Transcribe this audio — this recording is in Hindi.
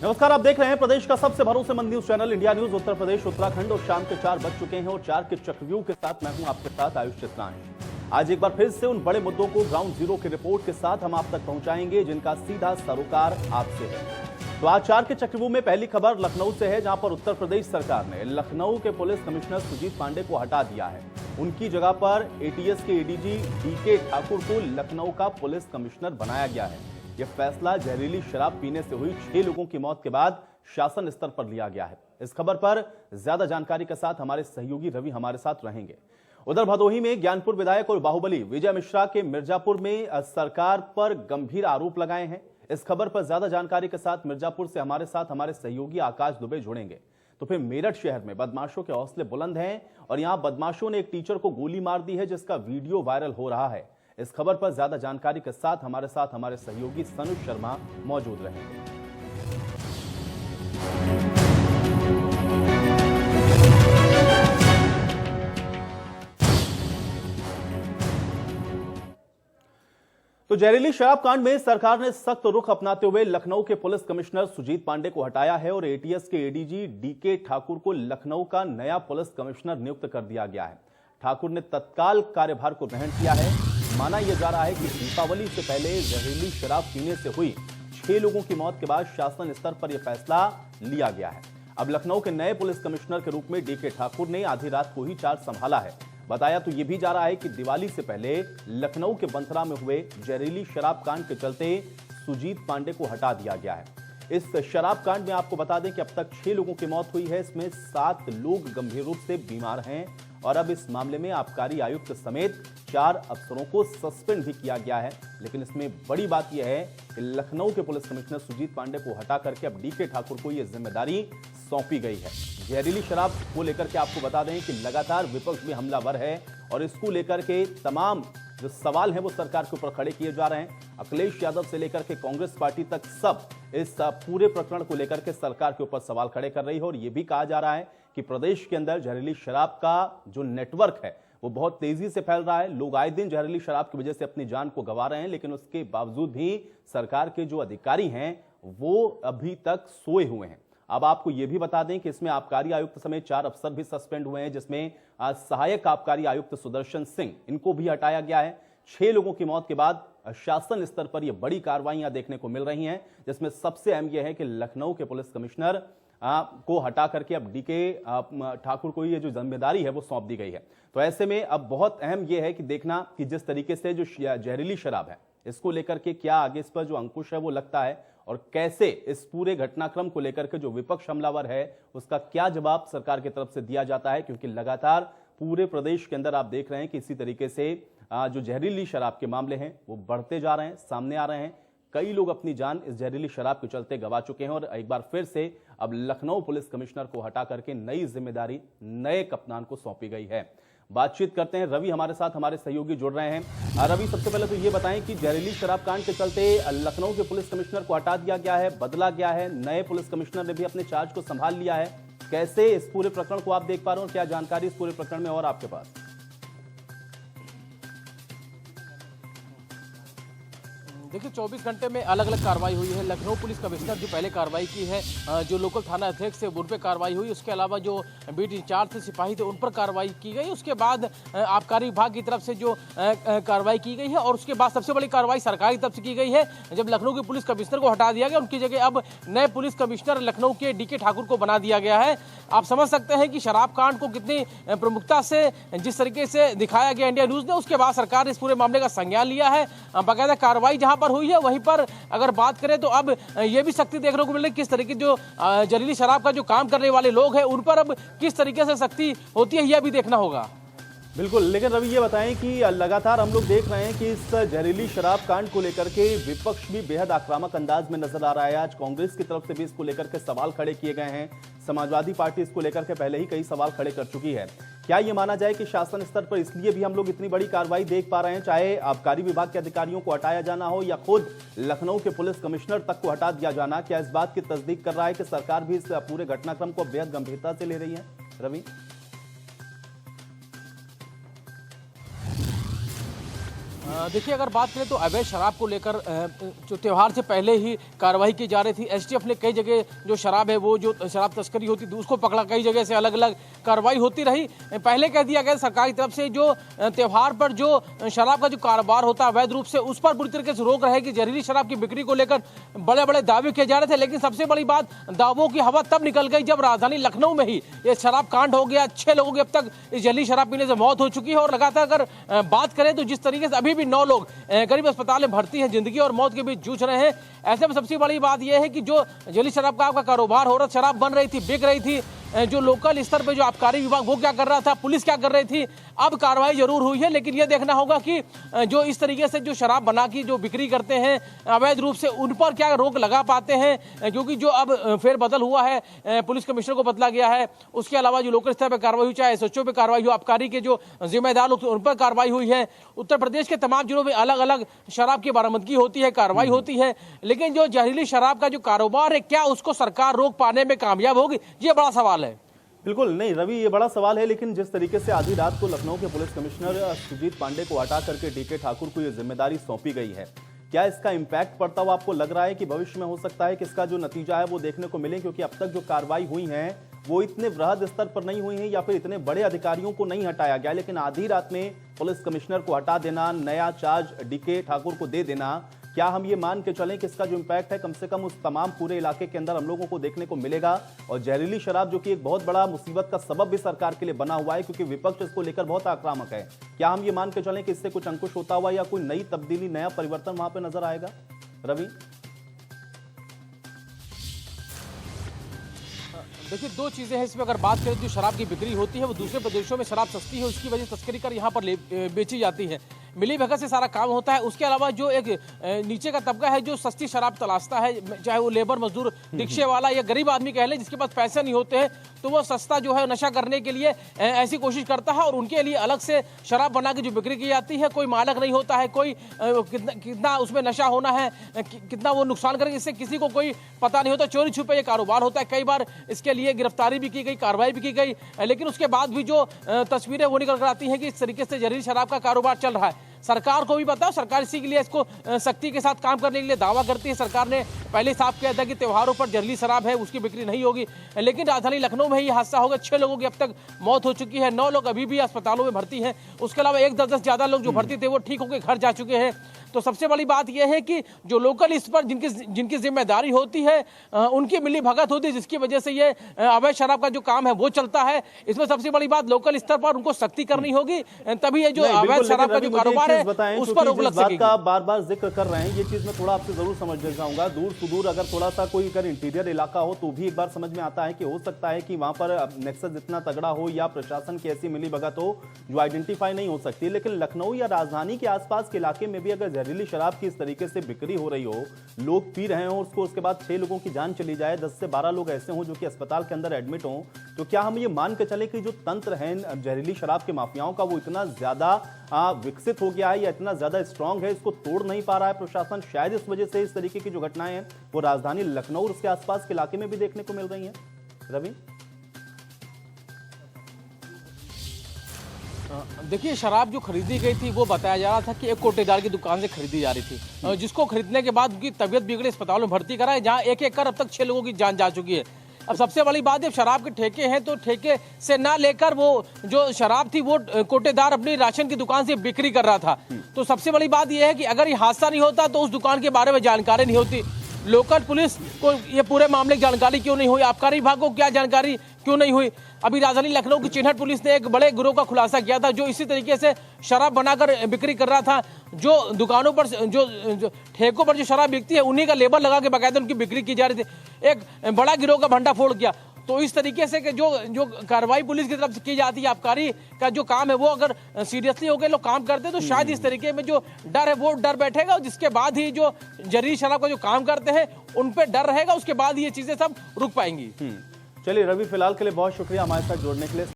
नमस्कार, आप देख रहे हैं प्रदेश का सबसे भरोसेमंद news channel India news. Uttar Pradesh Uttarakhand और शाम के 4 बज चुके हैं और 4 के चक्रव्यूह के साथ मैं हूं आपके साथ आयुष चित्रांश। आज एक बार फिर से उन बड़े मुद्दों को ग्राउंड जीरो की रिपोर्ट के साथ हम आप तक पहुंचाएंगे जिनका सीधा सरोकार आपसे है। तो आज 4 के चक्रव्यूह में पहली खबर लखनऊ से है, जहां पर उत्तर प्रदेश सरकार ने लखनऊ के पुलिस कमिश्नर सुजीत पांडे को हटा दिया है। उनकी जगह पर एटीएस के एडीजी डीके ठाकुर को लखनऊ का पुलिस कमिश्नर बनाया गया है। यह फैसला जहरीली शराब पीने से हुई 6 लोगों की मौत के बाद शासन स्तर पर लिया गया है। इस खबर पर ज्यादा जानकारी के साथ हमारे सहयोगी रवि हमारे साथ रहेंगे। उधर भदोही में ज्ञानपुर विधायक और बाहुबली विजय मिश्रा के मिर्जापुर में सरकार पर गंभीर आरोप लगाए हैं। इस खबर पर ज्यादा जानकारी के साथ मिर्जापुर से हमारे साथ हमारे सहयोगी आकाश दुबे जुड़ेंगे। तो फिर मेरठ शहर में बदमाशों के हौसले बुलंद हैं और यहां बदमाशों ने एक टीचर को गोली मार दी है, जिसका वीडियो वायरल हो रहा है। इस खबर पर ज्यादा जानकारी के साथ हमारे सहयोगी सनु शर्मा मौजूद रहेंगे। तो जहरीली शराब कांड में सरकार ने सख्त रुख अपनाते हुए लखनऊ के पुलिस कमिश्नर सुजीत पांडे को हटाया है और एटीएस के एडीजी डीके ठाकुर को लखनऊ का नया पुलिस कमिश्नर नियुक्त कर दिया गया है। ठाकुर ने तत्काल कार्यभार को ग्रहण किया है। माना यह जा रहा है कि दीपावली से पहले जहरीली शराब पीने से हुई 6 लोगों की मौत के बाद शासन स्तर पर यह फैसला लिया गया है। अब लखनऊ के नए पुलिस कमिश्नर के रूप में डीके ठाकुर ने आधी रात को ही चार्ज संभाला है। बताया तो यह भी जा रहा है कि दिवाली से पहले लखनऊ के बंथरा में हुए जहरीली शराब कांड के चलते सुजीत पांडे को हटा दिया गया है। इस शराब कांड में आपको बता दें कि अब तक 6 लोगों की मौत हुई है। इसमें 7 लोग गंभीर रूप से बीमार हैं और अब इस मामले में आबकारी आयुक्त समेत 4 अफसरों को सस्पेंड भी किया गया है। लेकिन इसमें बड़ी बात यह है कि लखनऊ के पुलिस कमिश्नर सुजीत पांडे को हटा करके अब डीके ठाकुर को यह जिम्मेदारी सौंपी गई है। जहरीली शराब को लेकर के आपको बता दें कि लगातार विपक्ष भी हमलावर है और इसको लेकर के तमाम जो सवाल हैं वो सरकार के ऊपर खड़े किए जा रहे हैं। अखिलेश यादव से लेकर के कांग्रेस पार्टी तक सब इस पूरे प्रकरण को लेकर के सरकार के ऊपर सवाल खड़े कर रही है और यह भी कहा जा रहा है कि प्रदेश के अंदर जहरीली शराब का जो नेटवर्क है वो बहुत तेजी से फैल रहा है। लोग आए दिन जहरीली शराब की वजह से अपनी जान को गंवा रहे हैं, लेकिन उसके बावजूद भी सरकार के जो अधिकारी हैं वो अभी तक सोए हुए हैं। अब आपको यह भी बता दें कि इसमें आबकारी आयुक्त समेत 4 अफसर भी सस्पेंड हुए हैं, जिसमें सहायक आबकारी आयुक्त सुदर्शन सिंह, इनको भी हटाया गया है। 6 लोगों की मौत के बाद शासन स्तर पर यह बड़ी कार्रवाइयां देखने को मिल रही हैं, जिसमें सबसे अहम यह है कि लखनऊ के पुलिस कमिश्नर को हटा करके अब डीके ठाकुर को ये जो जिम्मेदारी है वो सौंप दी गई है। तो ऐसे में अब बहुत अहम यह है कि देखना कि जिस तरीके से जो जहरीली शराब है इसको लेकर के क्या आगे इस पर जो अंकुश है वो लगता है और कैसे इस पूरे घटनाक्रम को लेकर के जो विपक्ष हमलावर है उसका क्या जवाब सरकार की तरफ से दिया जाता है, क्योंकि लगातार पूरे प्रदेश के अंदर आप देख रहे हैं कि इसी तरीके से जो जहरीली शराब के मामले हैं वो बढ़ते जा रहे हैं, सामने आ रहे हैं। कई लोग अपनी जान इस जहरीली शराब के चलते गंवा चुके हैं और एक बार फिर से अब लखनऊ पुलिस कमिश्नर को हटा करके नई जिम्मेदारी नए कप्तान को सौंपी गई है। बातचीत करते हैं, रवि हमारे साथ हमारे सहयोगी जुड़ रहे हैं। रवि, सबसे पहले तो ये बताएं कि जहरीली शराब कांड के चलते लखनऊ के पुलिस कमिश्नर को हटा दिया गया है, बदला गया है, नए पुलिस कमिश्नर ने भी अपने चार्ज को संभाल लिया है। कैसे इस पूरे प्रकरण को आप देख पा रहे हो, क्या जानकारी इस पूरे प्रकरण में और आपके पास? देखिए, 24 घंटे में अलग अलग कार्रवाई हुई है। लखनऊ पुलिस कमिश्नर जो पहले कार्रवाई की है, जो लोकल थाना अध्यक्ष थे उन पर कार्रवाई हुई। उसके अलावा जो बीट इंचार्ज थे, सिपाही थे, उन पर कार्रवाई की गई। उसके बाद आबकारी विभाग की तरफ से जो कार्रवाई की गई है और उसके बाद सबसे बड़ी कार्रवाई सरकारी तरफ से की गई है। जब लखनऊ के पुलिस कमिश्नर को हटा दिया गया, उनकी जगह अब नए पुलिस कमिश्नर लखनऊ के डीके ठाकुर को बना दिया गया है। आप समझ सकते हैं कि शराब कांड को कितनी प्रमुखता से जिस तरीके से दिखाया गया इंडिया न्यूज ने, उसके बाद सरकार ने इस पूरे मामले का संज्ञान लिया है। बाकायदा कार्रवाई जहां पर हुई है वहीं पर अगर बात करें तो अब यह भी सख्ती देखने को मिल रही है किस तरीके जो जहरीली शराब का जो काम करने वाले लोग हैं उन पर अब किस तरीके से सख्ती होती है, यह भी देखना होगा। बिल्कुल, लेकिन रवि ये बताएं कि लगातार हम लोग देख रहे हैं कि इस जहरीली शराब कांड को लेकर के विपक्ष भी बेहद आक्रामक अंदाज में नजर आ रहा है। आज कांग्रेस की तरफ से भी इसको लेकर के सवाल खड़े किए गए हैं। समाजवादी पार्टी इसको लेकर के पहले ही कई सवाल खड़े कर चुकी है। क्या ये माना जाए कि शासन स्तर पर इसलिए भी हम लोग इतनी बड़ी कार्रवाई देख पा रहे हैं, चाहे आबकारी विभाग के अधिकारियों को हटाया जाना हो या खुद लखनऊ के पुलिस कमिश्नर तक को हटा दिया जाना, क्या इस बात की तस्दीक कर रहा है कि सरकार भी इस पूरे घटनाक्रम को बेहद गंभीरता से ले रही है? रवि, देखिए, अगर बात करें तो अवैध शराब को लेकर जो त्यौहार से पहले ही कार्रवाई की जा रही थी। एसटीएफ ने कई जगह जो शराब है, वो जो शराब तस्करी होती थी उसको पकड़ा, कई जगह से अलग अलग कार्रवाई होती रही। पहले कह दिया गया सरकार की तरफ से जो त्यौहार पर जो शराब का जो कारोबार होता है अवैध रूप से, उस पर बुरी तरीके से रोक रहेगी। जहरीली शराब की बिक्री को लेकर बड़े बड़े दावे किए जा रहे थे, लेकिन सबसे बड़ी बात, दावों की हवा तब निकल गई जब राजधानी लखनऊ में ही ये शराब कांड हो गया। 6 लोगों की अब तक इस जहरीली शराब पीने से मौत हो चुकी है। और लगातार अगर बात करें तो जिस तरीके से अभी भी 9 लोग गरीब अस्पताल में भर्ती हैं, जिंदगी और मौत के बीच जूझ रहे हैं, ऐसे में सबसे बड़ी बात यह है कि जो जहरीली शराब का कारोबार हो रहा, शराब बन रही थी, बिक रही थी, जो लोकल स्तर पे जो आबकारी विभाग वो क्या कर रहा था, पुलिस क्या कर रही थी। अब कार्रवाई जरूर हुई है, लेकिन ये देखना होगा कि जो इस तरीके से जो शराब बना की जो बिक्री करते हैं अवैध रूप से, उन पर क्या रोक लगा पाते हैं, क्योंकि जो अब फेरबदल हुआ है, पुलिस कमिश्नर को बदला गया है, उसके अलावा जो लोकल स्तर पर कार्रवाई हुई, चाहे एसएचओ पे कार्रवाई हो, आबकारी के जो जिम्मेदार लोग उन पर कार्रवाई हुई है। उत्तर प्रदेश के तमाम जिलों में अलग अलग शराब की बरामदगी होती है, कार्रवाई होती है, लेकिन जो जहरीली शराब का जो कारोबार है, क्या उसको सरकार रोक पाने में कामयाब होगी, ये बड़ा सवाल है। बिल्कुल नहीं रवि, ये बड़ा सवाल है, लेकिन जिस तरीके से आधी रात को लखनऊ के पुलिस कमिश्नर सुजीत पांडे को हटा करके डीके ठाकुर को ये जिम्मेदारी सौंपी गई है, क्या इसका इंपैक्ट पड़ता हुआ आपको लग रहा है कि भविष्य में हो सकता है कि इसका जो नतीजा है वो देखने को मिले? क्योंकि अब तक जो कार्रवाई हुई है वो इतने वृहद स्तर पर नहीं हुई है या फिर इतने बड़े अधिकारियों को नहीं हटाया गया, लेकिन आधी रात में पुलिस कमिश्नर को हटा देना, नया चार्ज डीके ठाकुर को दे देना, क्या हम ये मान के चलें कि इसका जो इम्पैक्ट है कम से कम उस तमाम पूरे इलाके के अंदर हम लोगों को देखने को मिलेगा? और जहरीली शराब जो कि एक बहुत बड़ा मुसीबत का सबब भी सरकार के लिए बना हुआ है, क्योंकि विपक्ष इसको लेकर बहुत आक्रामक है, क्या हम ये मान के चलें कि इससे कुछ अंकुश होता हुआ या कोई नई तब्दीली, नया परिवर्तन वहां पर नजर आएगा? रवि, देखिए, 2 चीजें हैं इसमें। अगर बात करें जो शराब की बिक्री होती है वो दूसरे प्रदेशों में शराब सस्ती है, उसकी वजह से तस्करी कर यहाँ पर बेची जाती है, मिली भगत से सारा काम होता है। उसके अलावा जो एक नीचे का तबका है जो सस्ती शराब तलाशता है, चाहे वो लेबर मजदूर, रिक्शे वाला या गरीब आदमी कह ले, जिसके पास पैसे नहीं होते हैं, तो वो सस्ता जो है नशा करने के लिए ऐसी कोशिश करता है, और उनके लिए अलग से शराब बना के जो बिक्री की जाती है, कोई मालक नहीं होता है, कोई कितना उसमें नशा होना है, कितना वो नुकसान करेगा, इससे किसी को कोई पता नहीं होता। चोरी छुपे ये कारोबार होता है। कई बार इसके लिए गिरफ्तारी भी की गई, कार्रवाई भी की गई, लेकिन उसके बाद भी जो तस्वीरें वो निकल कर आती हैं कि इस तरीके से जहरीली शराब का कारोबार चल रहा है। सरकार को भी पता है, सरकार इसी के लिए इसको सख्ती के साथ काम करने के लिए दावा करती है। सरकार ने पहले साफ किया था कि त्योहारों पर जहरीली शराब है उसकी बिक्री नहीं होगी, लेकिन राजधानी लखनऊ में ही हादसा हो गया। 6 लोगों की अब तक मौत हो चुकी है, 9 लोग अभी भी अस्पतालों में भर्ती हैं। उसके अलावा 1 दर्जन से ज्यादा लोग जो भर्ती थे वो ठीक होकर घर जा चुके हैं। तो सबसे बड़ी बात यह है कि जो लोकल इस पर जिनकी जिम्मेदारी होती है उनकी मिली भगत होती है, जिसकी वजह से ये अवैध शराब का जो काम है वो चलता है। इसमें सबसे बड़ी बात लोकल स्तर पर उनको सख्ती करनी होगी, तभी ये जो अवैध शराब का जो कारोबार है उस पर रोक लग सकेगी। का बार बार जिक्र कर रहे हैं, ये चीज मैं थोड़ा आपसे जरूर समझना चाहूंगा। दूर सुदूर अगर थोड़ा सा कोई अगर इंटीरियर इलाका हो तो भी एक बार समझ में आता है कि हो सकता है कि वहां पर नेक्सस इतना तगड़ा हो या प्रशासन की ऐसी मिली भगत हो जो आइडेंटिफाई नहीं हो सकती, लेकिन लखनऊ या राजधानी के आसपास के इलाके में भी अगर जहरीली शराब की इस तरीके से बिक्री हो रही हो, लोग पी रहे हो, उसको उसके बाद 6 लोगों की जान चली जाए, 10 से 12 लोग ऐसे हों जो कि अस्पताल के अंदर एडमिट हों, तो क्या हम ये मान के चले कि जो तंत्र है जहरीली शराब के माफियाओं का वो इतना ज्यादा विकसित हो गया है या इतना ज्यादा स्ट्रांग है, इसको तोड़ नहीं पा रहा है प्रशासन? शायद इस वजह से इस तरीके की जो घटनाएं हैं वो राजधानी लखनऊ और उसके आसपास के इलाके में भी देखने को मिल रही हैं। रवि, देखिए, शराब जो खरीदी गई थी वो बताया जा रहा था कि एक कोटेदार की दुकान से खरीदी जा रही थी, जिसको खरीदने के बाद उनकी तबीयत बिगड़ी, अस्पताल में भर्ती कराए, जहां एक कर अब तक 6 लोगों की जान जा चुकी है। अब सबसे बड़ी बात, जब शराब के ठेके हैं तो ठेके से ना लेकर वो जो शराब थी वो कोटेदार अपनी राशन की दुकान से बिक्री कर रहा था। तो सबसे बड़ी बात यह है कि अगर ये हादसा नहीं होता तो उस दुकान के बारे में जानकारी नहीं होती। लोकल पुलिस को ये पूरे मामले की जानकारी क्यों नहीं हुई, आबकारी विभाग को क्या जानकारी क्यों नहीं हुई? अभी राजधानी लखनऊ की चिन्हट पुलिस ने एक बड़े गिरोह का खुलासा किया था जो इसी तरीके से शराब बनाकर बिक्री कर रहा था। जो दुकानों पर जो ठेकों पर जो शराब बिकती है उन्हीं का लेबल लगा के बाकायदा उनकी बिक्री की जा रही थी। एक बड़ा गिरोह का भंडाफोड़ किया। तो इस तरीके से कि जो कार्रवाई पुलिस की तरफ से की जाती है, आबकारी का जो काम है वो अगर सीरियसली होकर लोग काम करते तो शायद इस तरीके में जो डर है वो डर बैठेगा, जिसके बाद ही जो जहरीली शराब का जो काम करते हैं उन पे डर रहेगा, उसके बाद ये चीजें सब रुक पाएंगी। चलिए रवि, फिलहाल के लिए बहुत शुक्रिया हमारे साथ जुड़ने के लिए।